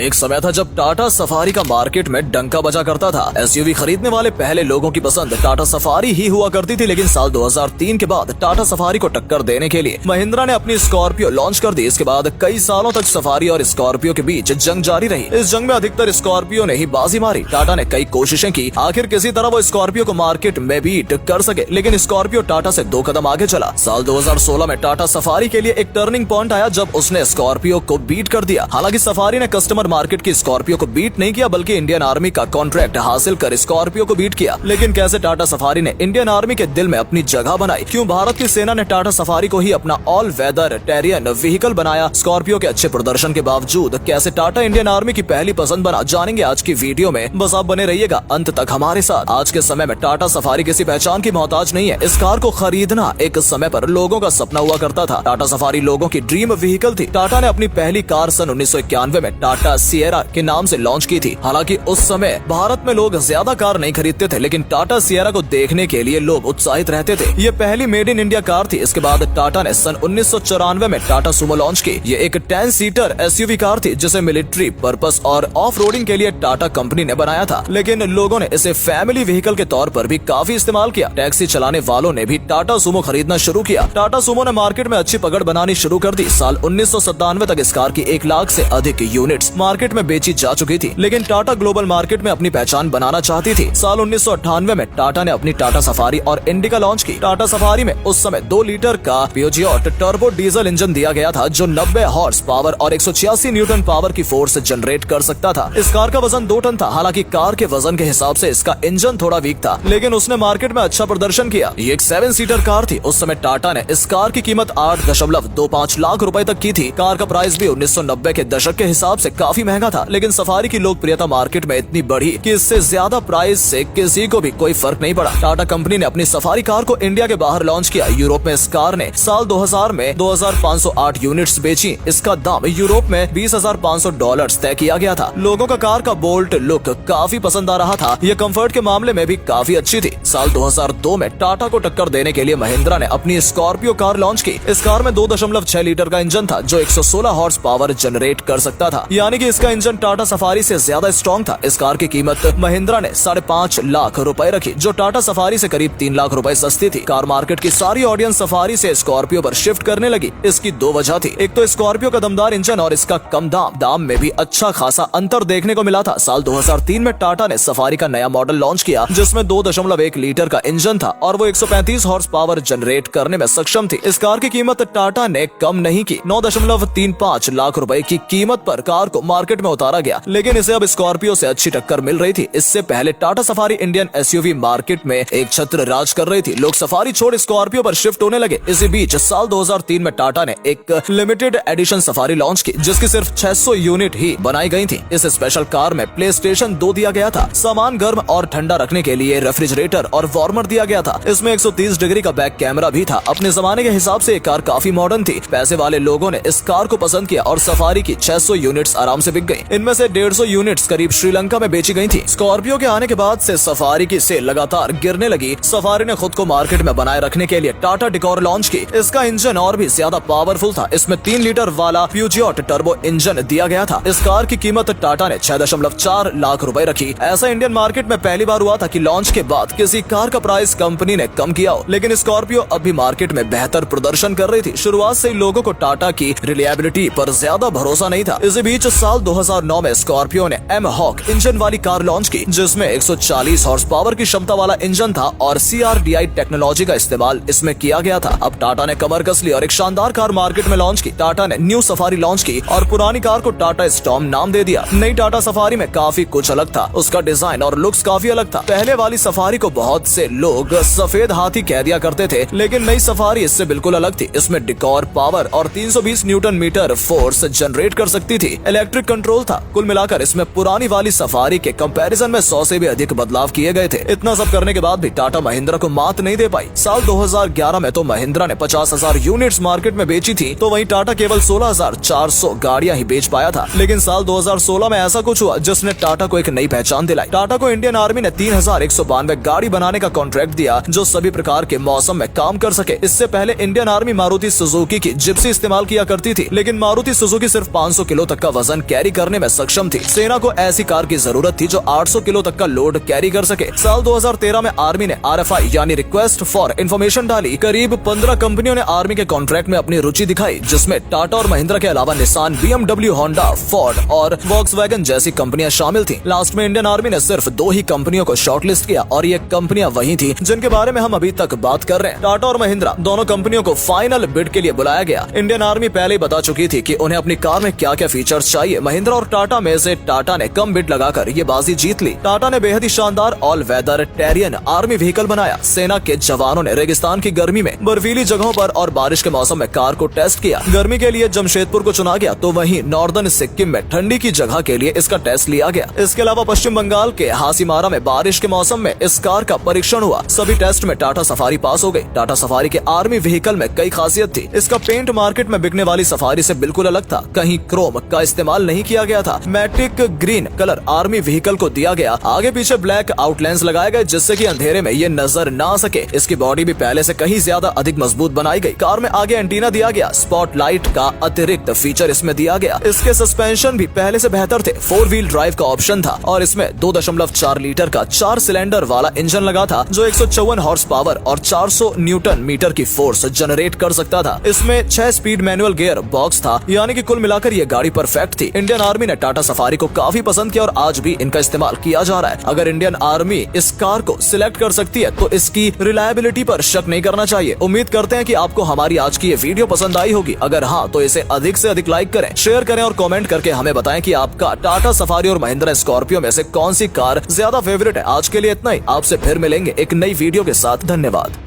एक समय था जब टाटा सफारी का मार्केट में डंका बजा करता था। एसयूवी खरीदने वाले पहले लोगों की पसंद टाटा सफारी ही हुआ करती थी, लेकिन साल 2003 के बाद टाटा सफारी को टक्कर देने के लिए महिंद्रा ने अपनी स्कॉर्पियो लॉन्च कर दी। इसके बाद कई सालों तक सफारी और स्कॉर्पियो के बीच जंग जारी रही। इस जंग में अधिकतर स्कॉर्पियो ने ही बाजी मारी। टाटा ने कई कोशिशें की, आखिर किसी तरह वो स्कॉर्पियो को मार्केट में बीट कर सके, लेकिन स्कॉर्पियो टाटा से 2 कदम आगे चला। साल 2016 में टाटा सफारी के लिए एक टर्निंग पॉइंट आया जब उसने स्कॉर्पियो को बीट कर दिया। हालांकि सफारी ने कस्टमर मार्केट की स्कॉर्पियो को बीट नहीं किया, बल्कि इंडियन आर्मी का कॉन्ट्रैक्ट हासिल कर स्कॉर्पियो को बीट किया। लेकिन कैसे टाटा सफारी ने इंडियन आर्मी के दिल में अपनी जगह बनाई? क्यों भारत की सेना ने टाटा सफारी को ही अपना ऑल वेदर टेरियन व्हीकल बनाया? स्कॉर्पियो के अच्छे प्रदर्शन के बावजूद कैसे टाटा इंडियन आर्मी की पहली पसंद बना? जानेंगे आज की वीडियो में, बस आप बने रहिएगा अंत तक हमारे साथ। आज के समय में टाटा सफारी किसी पहचान की मोहताज नहीं है। इस कार को खरीदना एक समय पर लोगों का सपना हुआ करता था। टाटा सफारी लोगों की ड्रीम व्हीकल थी। टाटा ने अपनी पहली कार सन 1991 में टाटा सिएरा के नाम से लॉन्च की थी। हालांकि उस समय भारत में लोग ज्यादा कार नहीं खरीदते थे, लेकिन टाटा सिएरा को देखने के लिए लोग उत्साहित रहते थे। ये पहली मेड इन इंडिया कार थी। इसके बाद टाटा ने सन 1994 में टाटा सुमो लॉन्च की। ये एक 10 सीटर एसयूवी कार थी जिसे मिलिट्री पर्पस और ऑफ रोडिंग के लिए टाटा कंपनी ने बनाया था, लेकिन लोगों ने इसे फैमिली व्हीकल के तौर पर भी काफी इस्तेमाल किया। टैक्सी चलाने वालों ने भी टाटा सुमो खरीदना शुरू किया। टाटा सुमो ने मार्केट में अच्छी पकड़ बनानी शुरू कर दी। साल 1997 तक इस कार की 1 लाख से अधिक यूनिट्स मार्केट में बेची जा चुकी थी, लेकिन टाटा ग्लोबल मार्केट में अपनी पहचान बनाना चाहती थी। साल 1998 में टाटा ने अपनी टाटा सफारी और इंडिका लॉन्च की। टाटा सफारी में उस समय 2 लीटर का प्यूजियोट टर्बो डीजल इंजन दिया गया था, जो 90 हॉर्स पावर और 186 न्यूटन पावर की फोर्स जनरेट कर सकता था। इस कार का वजन 2 टन था। हालांकि कार के वजन के हिसाब से इसका इंजन थोड़ा वीक था, लेकिन उसने मार्केट में अच्छा प्रदर्शन किया। ये एक 7 सीटर कार थी। उस समय टाटा ने इस कार की कीमत 8.25 लाख रुपए तक की थी। कार का प्राइस भी 1990 के दशक के हिसाब से काफी महंगा था, लेकिन सफारी की लोकप्रियता मार्केट में इतनी बढ़ी कि इससे ज्यादा प्राइस से किसी को भी कोई फर्क नहीं पड़ा। टाटा कंपनी ने अपनी सफारी कार को इंडिया के बाहर लॉन्च किया। यूरोप में इस कार ने साल 2000 में 2508 यूनिट्स बेची। इसका दाम यूरोप में $20,500 तय किया गया था। लोगों का कार का बोल्ट लुक काफी पसंद आ रहा था। ये कंफर्ट के मामले में भी काफी अच्छी थी। साल 2002 में टाटा को टक्कर देने के लिए महिंद्रा ने अपनी स्कॉर्पियो कार लॉन्च की। इस कार में 2.6 लीटर का इंजन था, जो 116 हॉर्स पावर जनरेट कर सकता था, यानी कि इसका इंजन टाटा सफारी से ज्यादा स्ट्रॉन्ग था। इस कार की कीमत महिंद्रा ने 5.5 लाख रुपए रखी, जो टाटा सफारी से करीब 3 लाख रुपए सस्ती थी। कार मार्केट की सारी ऑडियंस सफारी से स्कॉर्पियो पर शिफ्ट करने लगी। इसकी 2 वजह थी। एक तो स्कॉर्पियो का दमदार इंजन और इसका कम दाम में भी अच्छा खासा अंतर देखने को मिला था। साल 2003 में टाटा ने सफारी का नया मॉडल लॉन्च किया, जिसमें 2.1 लीटर का इंजन था और वो 135 हॉर्स पावर जनरेट करने में सक्षम थी। इस कार की कीमत टाटा ने कम नहीं की। 9.35 लाख रुपए की कीमत पर कार को मार्केट में उतारा गया, लेकिन इसे अब स्कॉर्पियो से अच्छी टक्कर मिल रही थी। इससे पहले Tata safari Indian SUV market में एक छत्र राज कर रही थी। लोग सफारी छोड़ स्कॉर्पियो पर शिफ्ट होने लगे। इसी बीच साल 2003 में टाटा ने एक लिमिटेड एडिशन सफारी लॉन्च की, जिसकी सिर्फ 600 यूनिट ही बनाई गई थी। इस स्पेशल कार में PlayStation 2 दिया गया था। सामान गर्म और ठंडा रखने के लिए रेफ्रिजरेटर और वार्मर दिया गया था। इसमें 130 डिग्री का बैक कैमरा भी था। अपने जमाने के हिसाब से ये कार काफी मॉडर्न थी। पैसे वाले लोगों ने इस कार को पसंद किया और सफारी की 600 यूनिट्स आराम से बिक गई। इनमें से 150 यूनिट्स करीब श्रीलंका में बेची गई थी। स्कॉर्पियो के आने के बाद से सफारी की सेल लगातार गिरने लगी। सफारी ने खुद को मार्केट में बनाए रखने के लिए टाटा डिकोर लॉन्च की। इसका इंजन और भी ज्यादा पावरफुल था। इसमें 3 लीटर वाला प्यूजियोट टर्बो इंजन दिया गया था। इस कार की कीमत टाटा ने 6.4 लाख रुपए रखी। ऐसा इंडियन मार्केट में पहली बार हुआ था कि लॉन्च के बाद किसी कार का प्राइस कंपनी ने कम किया हो, लेकिन स्कॉर्पियो अब भी मार्केट में बेहतर प्रदर्शन कर रही थी। शुरुआत से ही लोगों को टाटा की रिलायबिलिटी पर ज्यादा भरोसा नहीं था। इसी बीच साल 2009 में स्कॉर्पियो ने M-Hawk इंजन वाली कार लॉन्च की, जिसमें 140 हॉर्स पावर की क्षमता वाला इंजन था और CRDI टेक्नोलॉजी का इस्तेमाल इसमें किया गया था। अब टाटा ने कमर कस ली और एक शानदार कार मार्केट में लॉन्च की। टाटा ने न्यू सफारी लॉन्च की और पुरानी कार को टाटा स्टॉर्म नाम दे दिया। नई टाटा सफारी में काफी कुछ अलग था। उसका डिजाइन और लुक्स काफी अलग था। पहले वाली सफारी को बहुत से लोग सफेद हाथी कह दिया करते थे, लेकिन नई सफारी इससे बिल्कुल अलग थी। इसमें डिकोर पावर और 320 न्यूटन मीटर फोर्स जनरेट कर सकती थी। इलेक्ट्रिक कंट्रोल था। कुल मिलाकर इसमें पुरानी वाली सफारी के कंपैरिजन में 100 से भी अधिक बदलाव किए गए थे। इतना सब करने के बाद भी टाटा महिंद्रा को मात नहीं दे पाई। साल 2011 में तो महिंद्रा ने 50,000 यूनिट्स मार्केट में बेची थी, तो वहीं टाटा केवल 16,400 गाड़ियां ही बेच पाया था। लेकिन साल 2016 में ऐसा कुछ हुआ जिसने टाटा को एक नई पहचान दिलाई। टाटा को इंडियन आर्मी ने 3,192 गाड़ी बनाने का कॉन्ट्रैक्ट दिया, जो सभी प्रकार के मौसम में काम कर सके। इससे पहले इंडियन आर्मी मारुति सुजुकी की जिप्सी इस्तेमाल किया करती थी, लेकिन मारुति सुजुकी सिर्फ 500 किलो तक का वजन कैरी करने में सक्षम थी। सेना को ऐसी कार की जरूरत थी जो 800 किलो तक का लोड कैरी कर सके। साल 2013 में आर्मी ने RFI यानी रिक्वेस्ट फॉर इन्फॉर्मेशन डाली। करीब 15 कंपनियों ने आर्मी के कॉन्ट्रैक्ट में अपनी रुचि दिखाई, जिसमें टाटा और महिंद्रा के अलावा निसान, BMW, होंडा, फोर्ड और वॉक्सवैगन जैसी कंपनियां शामिल थी। लास्ट में इंडियन आर्मी ने सिर्फ 2 ही कंपनियों को शॉर्टलिस्ट किया और ये कंपनियां वही थी जिनके बारे में हम अभी तक बात कर रहे हैं। टाटा और महिंद्रा दोनों कंपनियों को फाइनल बिड के लिए बुलाया गया। इंडियन आर्मी पहले ही बता चुकी थी कि उन्हें अपनी कार में क्या क्या फीचर्स चाहिए। महिंद्रा और टाटा में से टाटा ने कम बिड लगाकर ये बाजी जीत ली। टाटा ने बेहद ही शानदार ऑल वेदर टेरियन आर्मी व्हीकल बनाया। सेना के जवानों ने रेगिस्तान की गर्मी में, बर्फीली जगहों पर और बारिश के मौसम में कार को टेस्ट किया। गर्मी के लिए जमशेदपुर को चुना गया तो वहीं नॉर्दर्न सिक्किम में ठंडी की जगह के लिए इसका टेस्ट लिया गया। इसके अलावा पश्चिम बंगाल के हासीमारा में बारिश के मौसम में इस कार का परीक्षण हुआ। सभी टेस्ट में टाटा सफारी पास हो गई। टाटा सफारी के आर्मी व्हीकल में कई खासियत थी। इसका पेंट मार्केट में बिकने वाली सफारी से बिल्कुल अलग था। कहीं क्रोम का इस्तेमाल नहीं किया गया था। मैटिक ग्रीन कलर आर्मी व्हीकल को दिया गया। आगे पीछे ब्लैक आउटलाइंस लगाए गए जिससे कि अंधेरे में ये नजर ना आ सके। इसकी बॉडी भी पहले से कहीं ज्यादा अधिक मजबूत बनाई गई। कार में आगे एंटीना दिया गया। स्पॉटलाइट का अतिरिक्त फीचर इसमें दिया गया। इसके सस्पेंशन भी पहले से बेहतर थे। 4 व्हील ड्राइव का ऑप्शन था और इसमें 2.4 लीटर का 4 सिलेंडर वाला इंजन लगा था जो 154 हॉर्स पावर और 400 न्यूटन मीटर की फोर्स जनरेट कर सकता था। इसमें 6 स्पीड मैनुअल गियर बॉक्स था, यानी कि कुल मिलाकर ये गाड़ी परफेक्ट थी। इंडियन आर्मी ने टाटा सफारी को काफी पसंद किया और आज भी इनका इस्तेमाल किया जा रहा है। अगर इंडियन आर्मी इस कार को सिलेक्ट कर सकती है तो इसकी रिलायबिलिटी पर शक नहीं करना चाहिए। उम्मीद करते हैं कि आपको हमारी आज की ये वीडियो पसंद आई होगी। अगर हाँ तो इसे अधिक से अधिक लाइक करें, शेयर करें और कमेंट करके हमें बताएं कि आपका टाटा सफारी और महिंद्रा स्कॉर्पियो में से कौन सी कार ज्यादा फेवरेट है। आज के लिए इतना ही। आपसे फिर मिलेंगे एक नई वीडियो के साथ। धन्यवाद।